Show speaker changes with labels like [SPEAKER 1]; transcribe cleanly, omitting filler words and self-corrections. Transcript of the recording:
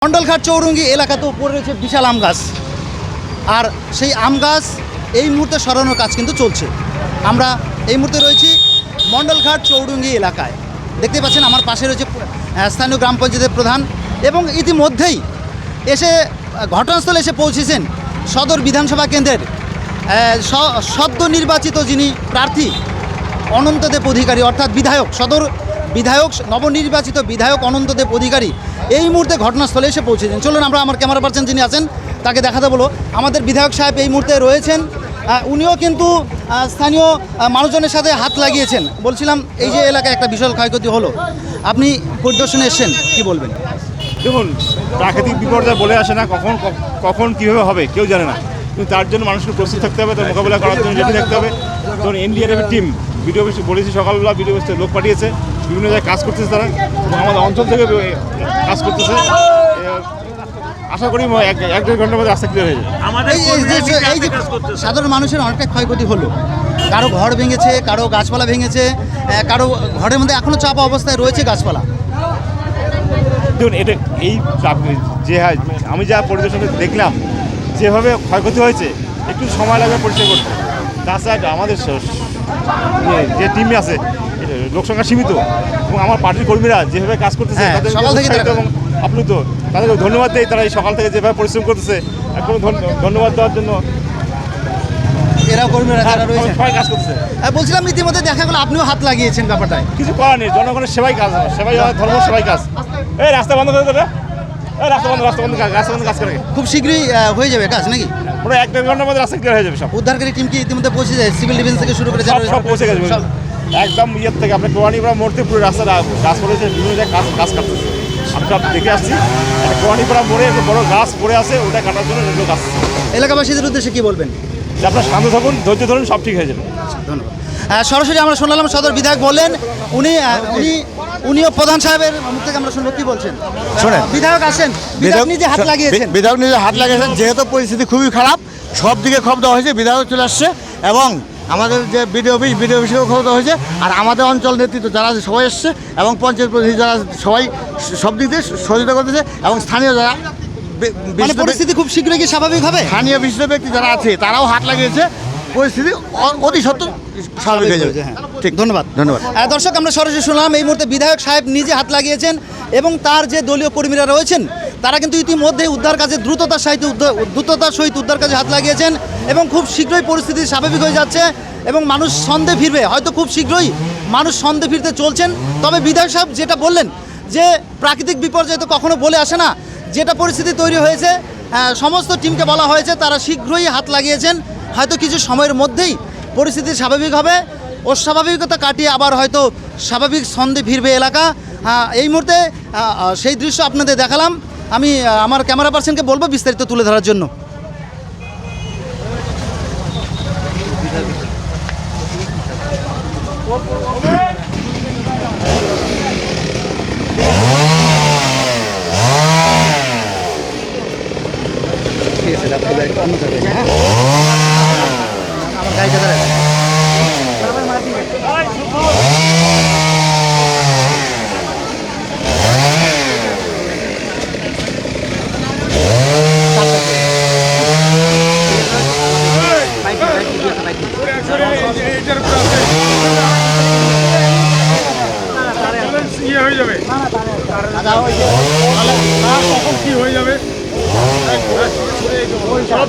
[SPEAKER 1] মন্ডলঘাট চৌরঙ্গি এলাকাতে উপরে রয়েছে বিশাল আম গাছ, আর সেই আম গাছ এই মুহূর্তে সরানোর কাজ কিন্তু চলছে। আমরা এই মুহূর্তে রয়েছি মন্ডলঘাট চৌরঙ্গি এলাকায়। দেখতে পাচ্ছেন আমার পাশে রয়েছে স্থানীয় গ্রাম পঞ্চায়েতের প্রধান, এবং ইতিমধ্যেই এসে ঘটনাস্থলে এসে পৌঁছেছেন সদর বিধানসভা কেন্দ্রের সদ্য নির্বাচিত যিনি প্রার্থী অনন্তদেব অধিকারী, অর্থাৎ বিধায়ক, সদর বিধায়ক, নবনির্বাচিত বিধায়ক অনন্তদেব অধিকারী এই মুহূর্তে ঘটনাস্থলে এসে পৌঁছেছেন। চলুন আমরা আমার ক্যামেরা পার্সন যিনি আছেন তাকে দেখাতে বলো। আমাদের বিধায়ক সাহেব এই মুহূর্তে রয়েছেন, উনিও কিন্তু স্থানীয় মানুষজনের সাথে হাত লাগিয়েছেন। বলছিলাম এই যে এলাকায় একটা বিশাল ক্ষয়ক্ষতি হলো, আপনি পরিদর্শনে এসেছেন, কি বলবেন?
[SPEAKER 2] দেখুন, প্রাকৃতিক বিপর্যয় বলে আসে না, কখন কীভাবে হবে কেউ জানে না, কিন্তু তার জন্য মানুষকে প্রস্তুত থাকতে হবে, তার মোকাবিলা করার জন্য রেডি থাকতে হবে। ধরুন এনডিআরএফের টিম বিডিও অফিসে বলেছি, সকালবেলা বিডিও অফিসে লোক পাঠিয়েছে, বিভিন্ন জায়গায় কাজ করতেছে তারা, এবং আমাদের অঞ্চল থেকে কাজ করতেছে। আশা করি এক দেড় ঘন্টার মধ্যে রাস্তা ক্লিয়ার হয়ে যাবে।
[SPEAKER 1] এই যে সাধারণ মানুষের অনেকটা ক্ষয়ক্ষতি হলো, কারো ঘর ভেঙেছে, কারো গাছপালা ভেঙেছে, কারো ঘরের মধ্যে এখনও চাপা অবস্থায় রয়েছে গাছপালা।
[SPEAKER 2] দেখুন, এটা এই যে আমি যা পরিদর্শনে দেখলাম, যেভাবে ক্ষয়ক্ষতি হয়েছে, একটু সময় লাগবে পরিষ্কার করতে। তাছাড়া আমাদের যে টিমে আছে লোকসংখ্যা সীমিত, এবং আমার পার্টির কর্মীরা যেভাবে কাজ করতেছে তাদের এবং আপ্লুত, তাদেরকে ধন্যবাদ দেয়। তারা এই সকাল থেকে যেভাবে পরিশ্রম করতেছে, এখন ধন্যবাদ দেওয়ার জন্য
[SPEAKER 1] এরাও কর্মীরা
[SPEAKER 2] সবাই কাজ করতেছে।
[SPEAKER 1] বলছিলাম ইতিমধ্যে দেখা গেলো আপনিও হাত লাগিয়েছেন, ব্যাপারটায়
[SPEAKER 2] কিছু করার নেই, জনগণের সেবাই কাজ, সেবাই ধর্ম সেবাই কাজ। এই রাস্তা বন্ধ করে দেবে, রাস্তা বন্ধ কাজ করে
[SPEAKER 1] খুব শীঘ্রই হয়ে যাবে কাজ নাকি?
[SPEAKER 2] পুরো এক দেড় ঘন্টার মধ্যে রাস্তা ক্লিয়ার হয়ে যাবে। সব
[SPEAKER 1] উদ্ধারকারী টিম কি ইতিমধ্যে পৌঁছে যায়? সিভিল ডিফেন্স থেকে শুরু করে
[SPEAKER 2] সব পৌঁছে গেছে একদম ইয়ের থেকে। আপনার কোয়ানিপাড়া মোড় থেকে পুরো রাস্তা গাছ পড়েছে, বিভিন্ন জায়গায় কাজ কাটতেছে। আমি সব দেখে আসছি, কোয়ানিপাড়া মোড়ে একটা বড় গাছ পড়ে আছে, ওটা কাটার জন্য লোক আসছে।
[SPEAKER 1] এলাকাবাসীদের উদ্দেশ্যে কি বলবেন?
[SPEAKER 2] যে আপনার শান্ত থাকুন, ধৈর্য ধরুন, সব ঠিক হয়ে যাবে।
[SPEAKER 1] ধন্যবাদ। সরাসরি আমরা শুনলাম সদর বিধায়ক বললেন, উনিও প্রধান সাহেবের মুখ থেকে আমরা শুনবো, কি বলছেন?
[SPEAKER 3] শোনেন,
[SPEAKER 1] বিধায়ক আসেন, বিধায়ক নিজে হাত লাগিয়েছেন।
[SPEAKER 3] বিধায়ক নিজে হাত লাগিয়েছেন, যেহেতু পরিস্থিতি খুবই খারাপ, সব দিকে খবর দেওয়া হয়েছে, বিধায়ক চলে আসছে, এবং আমাদের যে বিডিও অফিসেও খবর দেওয়া হয়েছে, আর আমাদের অঞ্চল নেতৃত্ব যারা আছে সবাই এসছে, এবং পঞ্চায়েত প্রতিনিধি যারা সবাই সব দিক দিয়ে সহযোগিতা করতেছে, এবং স্থানীয় যারা
[SPEAKER 1] পরিস্থিতি খুব শীঘ্রই কি স্বাভাবিক হবে?
[SPEAKER 3] স্থানীয় বিশিষ্ট ব্যক্তি যারা আছে তারাও হাত লাগিয়েছে, পরিস্থিতি অতি সত্ত্বর স্বাভাবিক হয়ে যাবে।
[SPEAKER 1] ঠিক, ধন্যবাদ। দর্শক, আমরা সরাসরি শুনলাম এই মুহূর্তে বিধায়ক সাহেব নিজে হাত লাগিয়েছেন, এবং তার যে দলীয় কর্মীরা রয়েছেন তারা কিন্তু ইতিমধ্যে উদ্ধার কাজে দ্রুততার সহিত উদ্ধার কাজে হাত লাগিয়েছেন, এবং খুব শীঘ্রই পরিস্থিতি স্বাভাবিক হয়ে যাচ্ছে, এবং মানুষ ছন্দে ফিরবে, হয়তো খুব শীঘ্রই মানুষ ছন্দে ফিরতে চলছেন। তবে বিধায়ক সাহেব যেটা বললেন যে প্রাকৃতিক বিপর্যয় তো কখনো বলে আসে না, যেটা পরিস্থিতি তৈরি হয়েছে, সমস্ত টিমকে বলা হয়েছে তারা শীঘ্রই হাত লাগিয়েছেন, হয়তো কিছু সময়ের মধ্যেই পরিস্থিতি স্বাভাবিক হবে, অস্বাভাবিকতা কাটিয়ে আবার হয়তো স্বাভাবিক ছন্দে ফিরবে এলাকা। এই মুহূর্তে সেই দৃশ্য আপনাদের দেখালাম। আমি আমার ক্যামেরা পার্সনকে বলবো বিস্তারিত তুলে ধরার জন্য। আমার গাড়িটা দাঁড়ায়
[SPEAKER 4] হয়ে যাবে, কি হয়ে যাবে, সব